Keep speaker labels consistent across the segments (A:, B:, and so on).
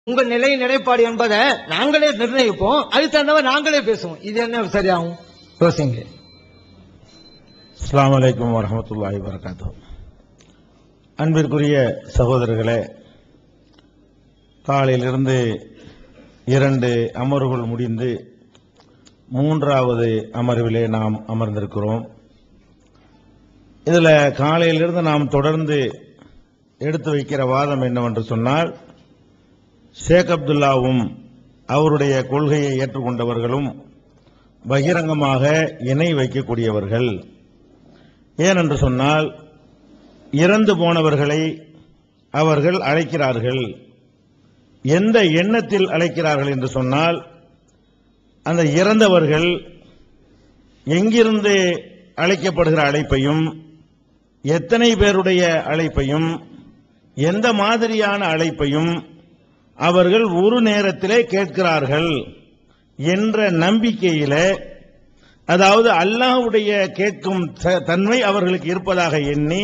A: உங்க நிலைப்பாடு என்பதை நாங்களே நிர்ணயிப்போம், அதுக்கு தகுந்தவரை நாங்களே பேசுவோம். இது என்ன சரியாகும்? யோசிங்க.
B: அஸ்ஸலாமு அலைக்கும் வரஹ்மத்துல்லாஹி வபரகாத்துஹு. அன்பிற்குரிய சகோதரர்களே, காலையிலிருந்து 2 அமர்வுகள் முடிந்து 3வது அமர்விலே நாம் அமர்ந்திருக்கிறோம். இதில் காலையிலிருந்து நாம் தொடர்ந்து எடுத்து வைக்கிற வாதம் என்னவென்று சொன்னால், ஷேக் அப்துல்லாவும் அவருடைய கொள்கையை ஏற்றுக்கொண்டவர்களும் பகிரங்கமாக இணை வைக்கக்கூடியவர்கள். ஏனென்று சொன்னால், இறந்து போனவர்களை அவர்கள் அழைக்கிறார்கள். எந்த எண்ணத்தில் அழைக்கிறார்கள் என்று சொன்னால், அந்த இறந்தவர்கள் எங்கிருந்து அழைக்கப்படுகிற அழைப்பையும், எத்தனை பேருடைய அழைப்பையும், எந்த மாதிரியான அழைப்பையும் அவர்கள் ஒரு நேரத்திலே கேட்கிறார்கள் என்ற நம்பிக்கையிலே, அதாவது அல்லாஹ்வுடைய கேட்கும் தன்மை அவர்களுக்கு இருப்பதாக எண்ணி,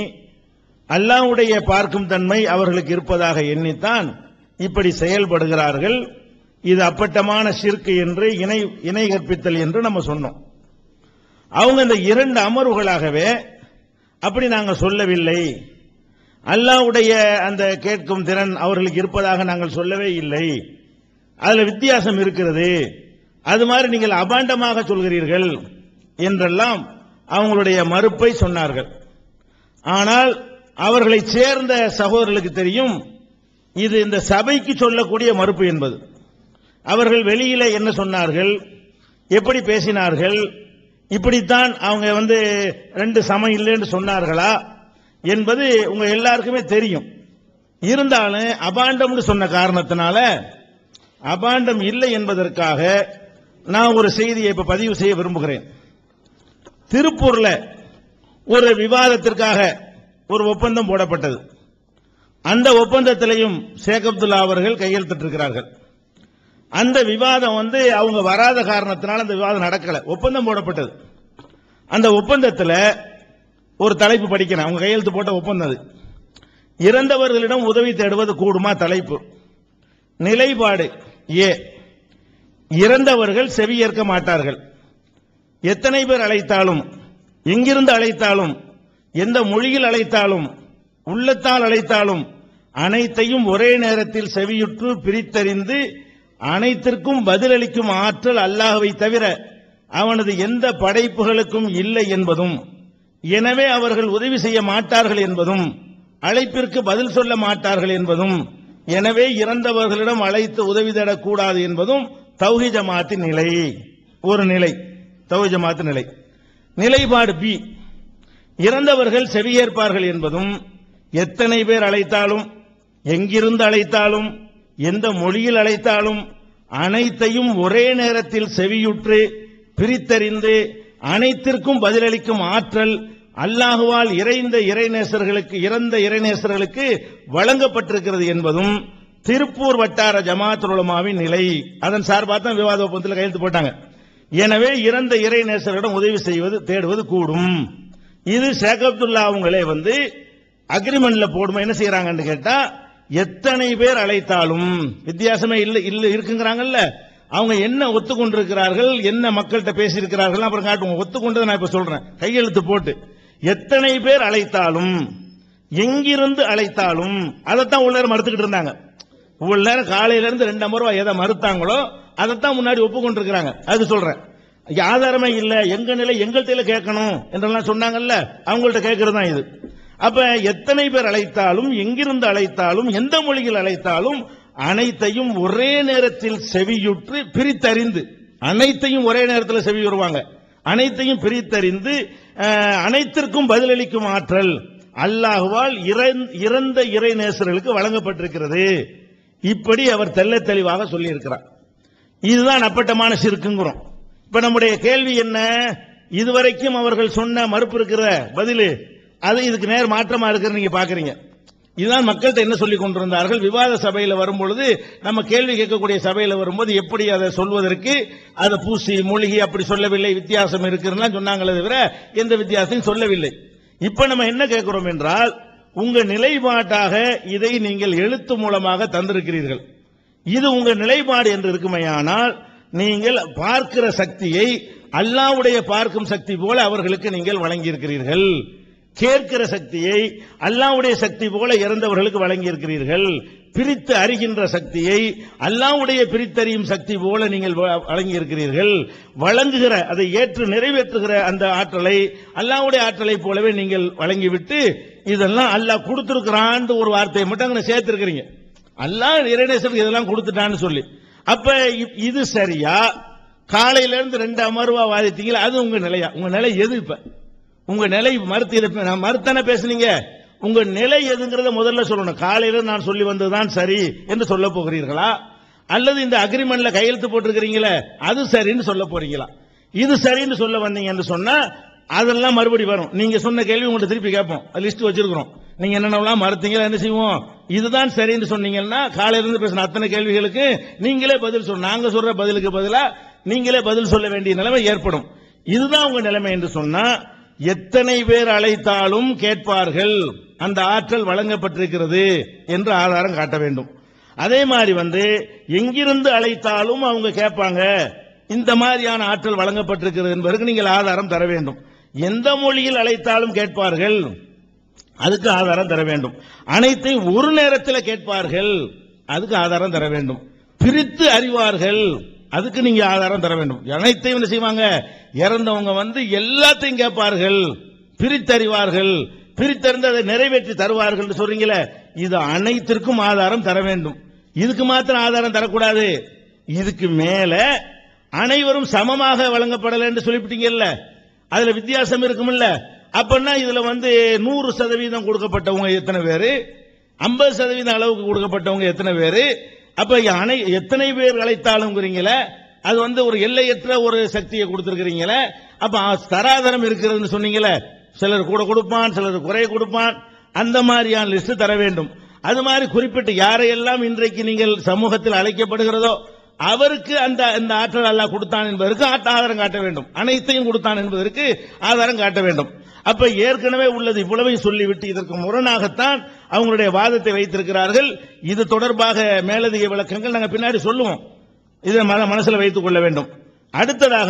B: அல்லாஹ்வுடைய பார்க்கும் தன்மை அவர்களுக்கு இருப்பதாக எண்ணித்தான் இப்படி செயல்படுகிறார்கள். இது அப்பட்டமான ஷிர்க் என்று இணை கற்பித்தல் என்று நம்ம சொன்னோம். அவங்க இந்த 2 அமர்வுகளாகவே அப்படி நாங்கள் சொல்லவில்லை, அல்லாஹ்வுடைய அந்த கேட்கும் திறன் அவர்களுக்கு இருப்பதாக நாங்கள் சொல்லவே இல்லை, அதுல வித்தியாசம் இருக்கிறது, அது மாதிரி நீங்கள் அபாண்டமாக சொல்கிறீர்கள் என்றெல்லாம் அவங்களுடைய மறுப்பை சொன்னார்கள். ஆனால் அவர்களை சேர்ந்த சகோதரர்களுக்கு தெரியும், இது இந்த சபைக்கு சொல்லக்கூடிய மறுப்பு என்பது. அவர்கள் வெளியில என்ன சொன்னார்கள், எப்படி பேசினார்கள், இப்படித்தான் அவங்க 2 சமம் இல்லைன்னு சொன்னார்களா என்பது உங்க எல்லாருக்குமே தெரியும். இருந்தாலும் அபாண்டம்னு சொன்ன காரணத்தினால, அபாண்டம் இல்லை என்பதற்காக நான் ஒரு செய்தியை இப்ப பதிவு செய்ய விரும்புகிறேன். திருப்பூர்ல ஒரு விவாதத்திற்காக ஒரு ஒப்பந்தம் போடப்பட்டது. அந்த ஒப்பந்தத்திலையும் ஷேக் அப்துல்லா அவர்கள் கையெழுத்திட்டிருக்கிறார்கள். அந்த விவாதம் அவங்க வராத காரணத்தினால அந்த விவாதம் நடக்கல, ஒப்பந்தம் போடப்பட்டது. அந்த ஒப்பந்தத்தில் ஒரு தலைப்பு படிக்கிறேன், அவங்க கையெழுத்து போட்ட ஒப்பந்தம். இறந்தவர்களிடம் உதவி தேடுவது கூடுமா? தலைப்பு. நிலைப்பாடு ஏ, இறந்தவர்கள் செவியேற்க மாட்டார்கள். எத்தனை பேர் அழைத்தாலும், எங்கிருந்து அழைத்தாலும், எந்த மொழியில் அழைத்தாலும், உள்ளத்தால் அழைத்தாலும், அனைத்தையும் ஒரே நேரத்தில் செவியுற்று பிரித்தறிந்து அனைத்திற்கும் பதிலளிக்கும் ஆற்றல் அல்லாஹ்வை தவிர அவனது எந்த படைப்புகளுக்கும் இல்லை என்பதும், எனவே அவர்கள் உதவி செய்ய மாட்டார்கள் என்பதும், அழைப்பிற்கு பதில் சொல்ல மாட்டார்கள் என்பதும், எனவே இறந்தவர்களிடம் அழைத்து உதவி தேடக்கூடாது என்பதும் தௌஹீத் ஜமாஅத்தின் நிலை. ஒரு நிலை தௌஹீத் ஜமாஅத்தின் நிலை. நிலைப்பாடு பி, இறந்தவர்கள் செவியேற்பார்கள் என்பதும், எத்தனை பேர் அழைத்தாலும், எங்கிருந்து அழைத்தாலும், எந்த மொழியில் அழைத்தாலும், அனைத்தையும் ஒரே நேரத்தில் செவியுற்று பிரித்தறிந்து அனைத்திற்கும் பதிலளிக்கும் ஆற்றல் அல்லாஹுவால் இறந்த இறைநேசர்களுக்கு வழங்கப்பட்டிருக்கிறது என்பதும் திருப்பூர் வட்டார ஜமாஅத்துல் உலமாவின் நிலை. அதன் சார்பாக தான் விவாத ஒப்பந்தத்தில் கையெழுத்து போட்டாங்க. எனவே இறந்த இறைநேசர்களிடம் உதவி செய்வது தேடுவது கூடும். இது ஷேக் அப்துல்லா அவங்களே அக்ரிமெண்ட்ல போடுமா என்ன செய்யறாங்கன்னு கேட்டா, எத்தனை பேர் அழைத்தாலும் வித்தியாசமே இல்லை இருக்குங்கிறாங்கல்ல. அவங்க என்ன ஒத்துக்கொண்டிருக்கிறார்கள், என்ன மக்கள்கிட்ட பேசியிருக்கிறார்கள் அப்புறம் காட்டுவோம். ஒத்துக்கொண்டதை நான் இப்ப சொல்றேன், கையெழுத்து போட்டு. எத்தனை பேர் அழைத்தாலும், எங்கிருந்து அழைத்தாலும், அதைத்தான் உள்ள மறுத்துக்கிட்டு இருந்தாங்க. உள்ள நேரம் காலையில இருந்து 2 அமர்வா எதை மறுத்தாங்களோ அதைத்தான் முன்னாடி ஒப்புக்கொண்டிருக்கிறாங்க. அது சொல்றேன், ஆதாரமே இல்ல, எங்க நிலை எங்கள்கிட்ட கேட்கணும் என்றெல்லாம் சொன்னாங்கல்ல, அவங்கள்ட்ட கேட்கறது தான் இது. அப்ப எத்தனை பேர் அழைத்தாலும், எங்கிருந்து அழைத்தாலும், எந்த மொழியில் அழைத்தாலும், அனைத்தையும் ஒரே நேரத்தில் செவியுற்று பிரித்தறிந்து, அனைத்தையும் ஒரே நேரத்தில் செவியுறுவாங்க, அனைத்தையும் பிரித்தறிந்து அனைத்திற்கும் பதிலளிக்கும் ஆற்றல் அல்லாஹுவால் இறந்த இறைநேசர்களுக்கு வழங்கப்பட்டிருக்கிறது. இப்படி அவர் தெள்ள தெளிவாக சொல்லி இருக்கிறார். இதுதான் அப்பட்டமான ஷிர்க்குங்கிறோம். இப்ப நம்முடைய கேள்வி என்ன, இதுவரைக்கும் அவர்கள் சொன்ன மறுப்பு இருக்கிற பதில் அது இதுக்கு நேர் மாற்றமா இருக்கிறது நீங்க பாக்குறீங்க. இதுதான் மக்கள்கிட்ட என்ன சொல்லிக் கொண்டிருந்தார்கள். விவாத சபையில் வரும்பொழுது, நம்ம கேள்வி கேட்கக்கூடிய சபையில் வரும்போது எப்படி அதை சொல்வதற்கு, அதை பூசி மூழ்கி அப்படி சொல்லவில்லை, வித்தியாசம் இருக்குன்னா சொன்னாங்களே தவிர எந்த வித்தியாசத்தையும் சொல்லவில்லை. இப்ப நம்ம என்ன கேட்கிறோம் என்றால், உங்க நிலைப்பாட்டாக இதை நீங்கள் எழுத்து மூலமாக தந்திருக்கிறீர்கள். இது உங்க நிலைப்பாடு என்று இருக்குமையானால் நீங்கள் பார்க்கிற சக்தியை அல்லாஹ்வுடைய பார்க்கும் சக்தி போல அவர்களுக்கு நீங்கள் வழங்கி இருக்கிறீர்கள். கேட்கிற சக்தியை அல்லாஹ்வுடைய சக்தி போல இறந்தவர்களுக்கு வழங்கி இருக்கிறீர்கள். பிரித்து அறிகின்ற சக்தியை அல்லாஹ்வுடைய பிரித்தறியும் சக்தி போல நீங்கள் வழங்கி இருக்கிறீர்கள். வழங்குகிற அதை ஏற்று நிறைவேற்றுகிற அந்த ஆற்றலை அல்லாஹ்வுடைய ஆற்றலை போலவே நீங்கள் வழங்கிவிட்டு இதெல்லாம் அல்லாஹ் கொடுத்திருக்கிறான் ஒரு வார்த்தையை மட்டும் அங்க சேர்த்திருக்கிறீங்க. அல்லாஹ் இறைநேசருக்கு இதெல்லாம் கொடுத்துட்டான்னு சொல்லி, அப்ப இது சரியா? காலையில இருந்து 2 அமர்வா வாதித்தீங்களா? அது உங்க நிலையா? உங்க நிலை எது? இப்ப உங்க நிலை மறுத்தானே பேசுனீங்க. உங்க நிலை எதுங்கிறத முதல்ல சொல்லணும். காலையில நான் சொல்லி வந்ததுதான் சரி என்று சொல்ல போகிறீர்களா, அல்லது இந்த அக்ரிமெண்ட்ல கையெழுத்து போட்டிருக்கிறீங்களே அது சரின்னு சொல்ல போறீங்களா? இது சரின்னு சொல்ல வந்தீங்க என்று சொன்னா அதெல்லாம் மறுபடி வரும். நீங்க சொன்ன கேள்வி உங்கள்ட்ட திருப்பி கேட்போம். லிஸ்ட் வச்சிருக்கிறோம். நீங்க என்னென்னலாம் மறுத்தீங்களா, என்ன செய்வோம்? இதுதான் சரின்னு சொன்னீங்கன்னா காலையில இருந்து பேசின அத்தனை கேள்விகளுக்கு நீங்களே பதில் சொல்லணும். நாங்க சொல்ற பதிலுக்கு பதிலா நீங்களே பதில் சொல்ல வேண்டிய நிலைமை ஏற்படும். இதுதான் உங்க நிலைமை என்று சொன்னா எத்தனை பேர் அழைத்தாலும் கேட்பார்கள், அந்த ஆற்றல் வழங்கப்பட்டிருக்கிறது என்று ஆதாரம் காட்ட வேண்டும். அதே மாதிரி எங்கிருந்து அழைத்தாலும் அவங்க கேட்பாங்க, இந்த மாதிரியான ஆற்றல் வழங்கப்பட்டிருக்கிறது என்பதற்கு நீங்கள் ஆதாரம் தர வேண்டும். எந்த மொழியில் அழைத்தாலும் கேட்பார்கள், அதுக்கு ஆதாரம் தர வேண்டும். அனைத்தையும் ஒரு நேரத்தில் கேட்பார்கள், அதுக்கு ஆதாரம் தர வேண்டும். பிரித்து அறிவார்கள், அதுக்கு நீங்க ஆதாரம் தர வேண்டும். அனைத்தையும் என்ன செய்வாங்க? இறந்தவங்க எல்லாத்தையும் கேட்பார்கள், பிரித்தறிவார்கள், பிரித்தறிந்து அதை நிறைவேற்றி தருவார்கள் சொல்றீங்களே, இது அனைத்திற்கும் ஆதாரம் தர வேண்டும். இதுக்கு மாத்திரம் ஆதாரம் தரக்கூடாது. இதுக்கு மேல அனைவரும் சமமாக வழங்கப்படல என்று சொல்லிவிட்டீங்கல்ல, அதுல வித்தியாசம் இருக்கும்ல. அப்படின்னா இதுல 100% கொடுக்கப்பட்டவங்க எத்தனை பேரு, 50% அளவுக்கு கொடுக்கப்பட்டவங்க எத்தனை பேரு, அப்ப எத்தனை பேர் அழைத்தாலும்ங்கிறீங்களே, அது ஒரு எல்லையற்ற ஒரு சக்தியை கொடுத்திருக்கிறீங்களே, அப்ப தராதரம் இருக்கிறதுன்னு சொன்னீங்களே, சிலர் கூட கொடுப்பான், சிலர் குறைய கொடுப்பான், அந்த மாதிரியான லிஸ்ட் தர வேண்டும். அது மாதிரி குறிப்பிட்டு யாரையெல்லாம் இன்றைக்கு நீங்கள் சமூகத்தில் அழைக்கப்படுகிறதோ அவருக்கு அந்த ஆற்றல் அல்லாஹ் கொடுத்தான் என்பதற்கு ஆதாரம் காட்ட வேண்டும். அனைத்தையும் கொடுத்தான் என்பதற்கு ஆதாரம் காட்ட வேண்டும். அப்ப ஏற்கனவே உள்ளது இவ்வளவையும் சொல்லிவிட்டு இதற்கு முரணாகத்தான் அவங்களுடைய வாதத்தை வைத்திருக்கிறார்கள். இது தொடர்பாக மேலதிக விளக்கங்கள் நாங்கள் பின்னாடி சொல்லுவோம். இதை மனசில் வைத்துக் கொள்ள வேண்டும். அடுத்ததாக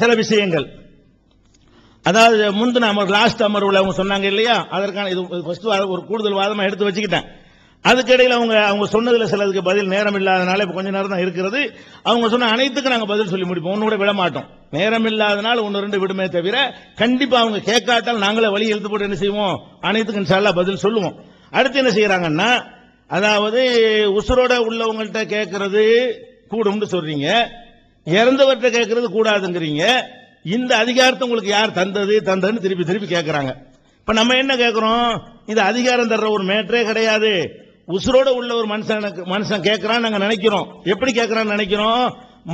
B: சில விஷயங்கள், அதாவது முந்தின லாஸ்ட் அமர்வுல அவங்க சொன்னாங்க இல்லையா, அதற்கான இது ஒரு கூடுதல் வாதமா எடுத்து வச்சுக்கிட்டேன். அதுக்கிடையில் அவங்க சொன்னதுல சிலதுக்கு பதில் நேரம் இல்லாதனால இப்ப கொஞ்ச நேரம் தான் இருக்கிறது. அவங்க சொன்ன அனைத்துக்கும் நாங்க பதில் சொல்லி முடிப்போம், ஒன்னு கூட விட மாட்டோம். நேரம் இல்லாதனால 1-2 விடுமே தவிர கண்டிப்பா அவங்க கேட்காட்டால் நாங்களே வழி எழுத்து போட்டு என்ன செய்வோம், அனைத்துக்கும் இன்ஷா அல்லாஹ் பதில் சொல்லுவோம். அடுத்து என்ன செய்யறாங்கன்னா, அதாவது உசுரோட உள்ளவங்கள்ட்ட கேட்கறது கூடும்னு சொல்றீங்க, இறந்தவர்கிட்ட கேட்கறது கூடாதுங்கிறீங்க. இந்த அதிகாரத்தை உங்களுக்கு யார் தந்ததுன்னு திருப்பி திருப்பி கேட்கறாங்க. இப்ப நம்ம என்ன கேட்கிறோம், இது அதிகாரம் தர்ற ஒரு மேட்டரே கிடையாது. உசுரோட உள்ள ஒரு மனுஷன் கேட்கிறான் நாங்க நினைக்கிறோம். எப்படி கேட்கிறான்னு நினைக்கிறோம்?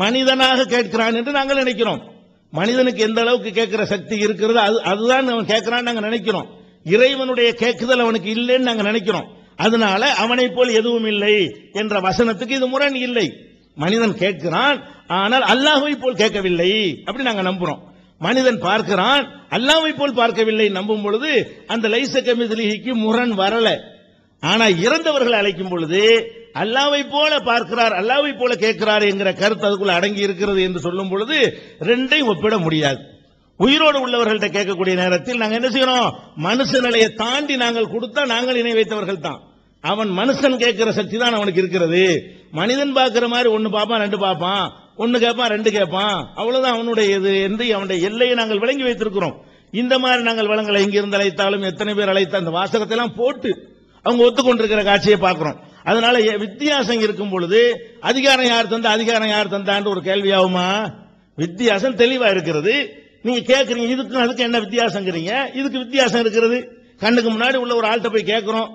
B: மனிதனாக கேட்கிறான் என்று நாங்கள் நினைக்கிறோம். மனிதனுக்கு எந்த அளவுக்கு கேட்கிற சக்தி இருக்கிறது அதுதான் அவன் கேட்கிறான் நாங்க நினைக்கிறோம். இறைவனுடைய கேட்குதல் அவனுக்கு இல்லைன்னு நாங்க நினைக்கிறோம். அதனால அவனை போல் எதுவும் இல்லை என்ற வசனத்துக்கு இது முரண் இல்லை. மனிதன் கேட்கிறான், ஆனால் அல்லாஹ்வை போல் கேட்கவில்லை அப்படி நாங்க நம்புறோம். மனிதன் பார்க்கிறான், அல்லாஹ்வை போல் பார்க்கவில்லை நம்பும் பொழுது அந்த லைஸ கமிஸ்லிஹிக்கு முரண் வரல. ஆனா இறந்தவர்களை அழைக்கும் பொழுது அல்லாஹ்வை போல பார்க்கிறார், அல்லாஹ்வை போல கேட்கிறார் என்கிற கருத்து அதுக்குள்ள அடங்கி இருக்கிறது என்று சொல்லும் பொழுது ரெண்டையும் ஒப்பிட முடியாது. உயிரோடு உள்ளவர்கள்ட்ட கேட்கக்கூடிய நேரத்தில் நாங்கள் என்ன செய்யறோம், மனுஷ நிலையை தாண்டி நாங்கள் கொடுத்தா நாங்கள் இணை வைத்தவர்கள் தான். அவன் மனுஷன் கேட்கிற சக்தி தான் அவனுக்கு இருக்கிறது. மனிதன் பார்க்கிற மாதிரி 1 பார்ப்பான் 2 பார்ப்பான், 1 கேட்பான் 2 கேட்பான், அவ்வளவுதான் அவனுடைய இது என்று அவனுடைய எல்லையை நாங்கள் விளங்கி வைத்திருக்கிறோம். இந்த மாதிரி நாங்கள் வளங்களை எங்கிருந்து அழைத்தாலும் எத்தனை பேர் அழைத்த அந்த வாசகத்தை எல்லாம் போட்டு அவங்க ஒத்துக்கொண்டிருக்கிற காட்சியை பார்க்கிறோம். அதனால வித்தியாசம் இருக்கும் பொழுது அதிகாரம் யார் தந்தான்னு ஒரு கேள்வியாகுமா? வித்தியாசம் தெளிவா இருக்கிறது. நீங்க கேட்கறீங்க இதுக்கு அதுக்கு என்ன வித்தியாசங்கிறீங்க. இதுக்கு வித்தியாசம் இருக்கிறது. கண்ணுக்கு முன்னாடி உள்ள ஒரு ஆள்கிட்ட போய் கேட்கிறோம்,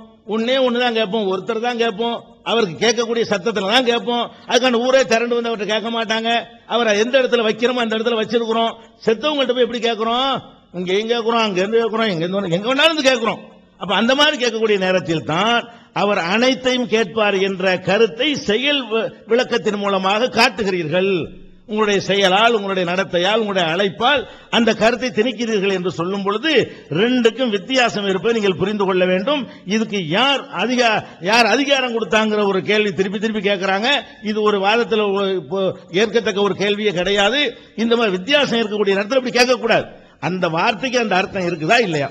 B: ஒண்ணுதான் கேட்போம், ஒருத்தர் தான் கேட்போம், அவருக்கு கேட்கக்கூடிய சத்தத்துல தான் கேட்போம். அதுக்கான ஊரே திரண்டு வந்து அவர்கிட்ட கேட்க மாட்டாங்க. அவரை எந்த இடத்துல வைக்கிறோமோ அந்த இடத்துல வச்சிருக்கிறோம். செத்தவங்கள்ட்ட போய் எப்படி கேட்கிறோம், இங்க எங்க கேட்கிறோம், அங்க இருந்து கேட்கிறோம், எங்க வேணாலும் கேட்கிறோம். அப்ப அந்த மாதிரி கேட்கக்கூடிய நேரத்தில் தான் அவர் அனைத்தையும் கேட்பார் என்ற கருத்தை செயல் விளக்கத்தின் மூலமாக காட்டுகிறீர்கள். உங்களுடைய செயலால், உங்களுடைய நடத்தையால், உங்களுடைய அழைப்பால் அந்த கருத்தை திணிக்கிறீர்கள் என்று சொல்லும் பொழுது ரெண்டுக்கும் வித்தியாசம் இருப்பதை நீங்கள் புரிந்து கொள்ள வேண்டும். இதுக்கு யார் அதிகாரம் கொடுத்தாங்கிற ஒரு கேள்வி திருப்பி திருப்பி கேட்கிறாங்க. இது ஒரு வாதத்தில் ஏற்கத்தக்க ஒரு கேள்வியே கிடையாது. இந்த மாதிரி வித்தியாசம் இருக்கக்கூடிய இடத்துல இப்படி கேட்கக்கூடாது. அந்த வார்த்தைக்கு அந்த அர்த்தம் இருக்குதா இல்லையா?